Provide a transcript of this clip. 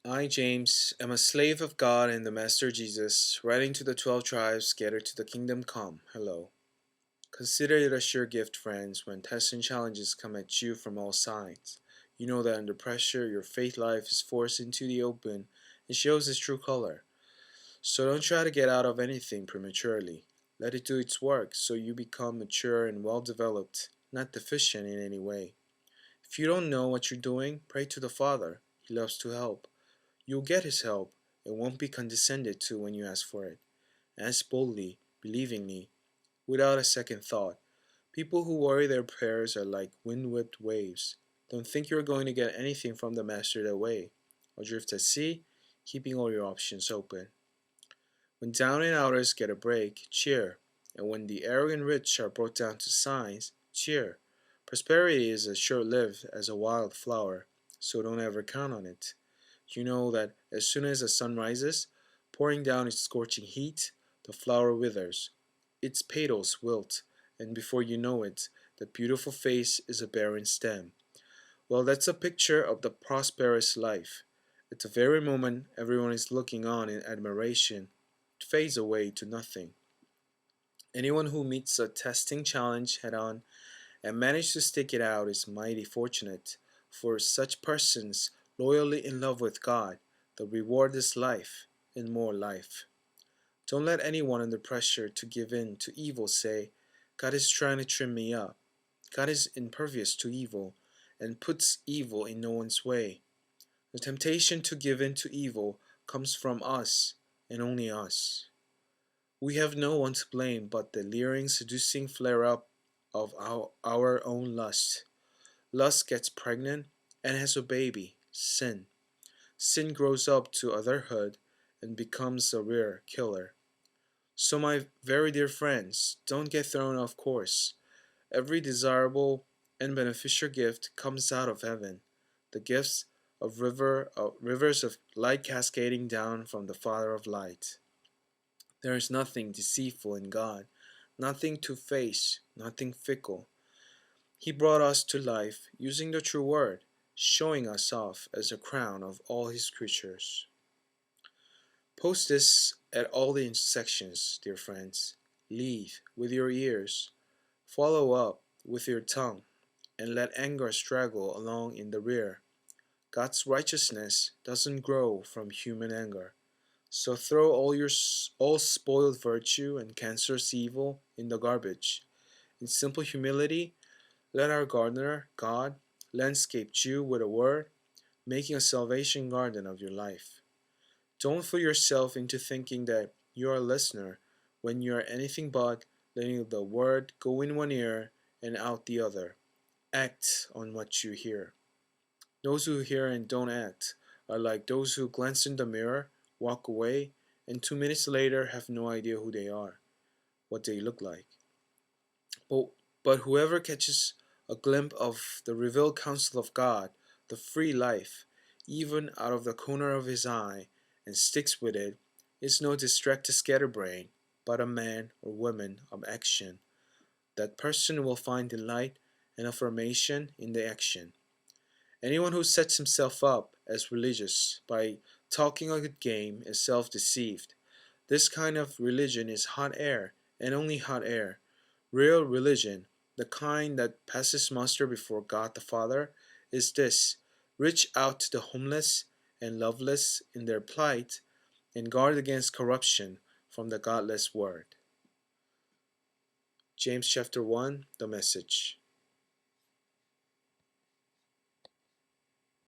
I, James, am a slave of God and the Master Jesus, writing to the 12 tribes scattered to the kingdom come. Hello. Consider it a sure gift, friends, when tests and challenges come at you from all sides. You know that under pressure, your faith life is forced into the open and shows its true color. So don't try to get out of anything prematurely. Let it do its work so you become mature and well developed, not deficient in any way. If you don't know what you're doing, pray to the Father. He loves to help. You'll get his help and won't be condescended to when you ask for it. Ask boldly, believingly, without a second thought. People who worry their prayers are like wind-whipped waves. Don't think you're going to get anything from the Master that way. Adrift at sea, keeping all your options open. When down and outers get a break, cheer. And when the arrogant rich are brought down to size, cheer. Prosperity is as short-lived as a wild flower, so don't ever count on it. You know that as soon as the sun rises, pouring down its scorching heat, the flower withers, its petals wilt, and before you know it, the beautiful face is a barren stem. Well, that's a picture of the prosperous life. At the very moment everyone is looking on in admiration, it fades away to nothing. Anyone who meets a testing challenge head on and manages to stick it out is mighty fortunate, for such persons loyally in love with God, the reward is life and more life. Don't let anyone under pressure to give in to evil say, God is trying to trim me up. God is impervious to evil and puts evil in no one's way. The temptation to give in to evil comes from us and only us. We have no one to blame but the leering, seducing flare up of our own lust. Lust gets pregnant and has a baby, sin. Sin grows up to otherhood and becomes a real killer. So, my very dear friends, don't get thrown off course. Every desirable and beneficial gift comes out of heaven. The gifts of rivers of light cascading down from the Father of light. There is nothing deceitful in God, nothing two-faced, nothing fickle. He brought us to life using the true word, showing us off as a crown of all his creatures. Post this at all the intersections, dear friends. Lead with your ears, follow up with your tongue, and let anger straggle along in the rear. God's righteousness doesn't grow from human anger. So throw all spoiled virtue and cancerous evil in the garbage. In simple humility, let our gardener, God, landscape you with a word, making a salvation garden of your life. Don't fool yourself into thinking that you are a listener when you are anything but letting the word go in one ear and out the other. Act on what you hear. Those who hear and don't act are like those who glance in the mirror, walk away, and 2 minutes later have no idea who they are, what they look like. But, but whoever catches a glimpse of the revealed counsel of God, the free life, even out of the corner of his eye, and sticks with it, is no distracted scatterbrain, but a man or woman of action. That person will find delight and affirmation in the action. Anyone who sets himself up as religious by talking a good game is self-deceived. This kind of religion is hot air, and only hot air. Real religion, the kind that passes muster before God the Father, is this: reach out to the homeless and loveless in their plight, and guard against corruption from the godless word. James chapter 1, the message.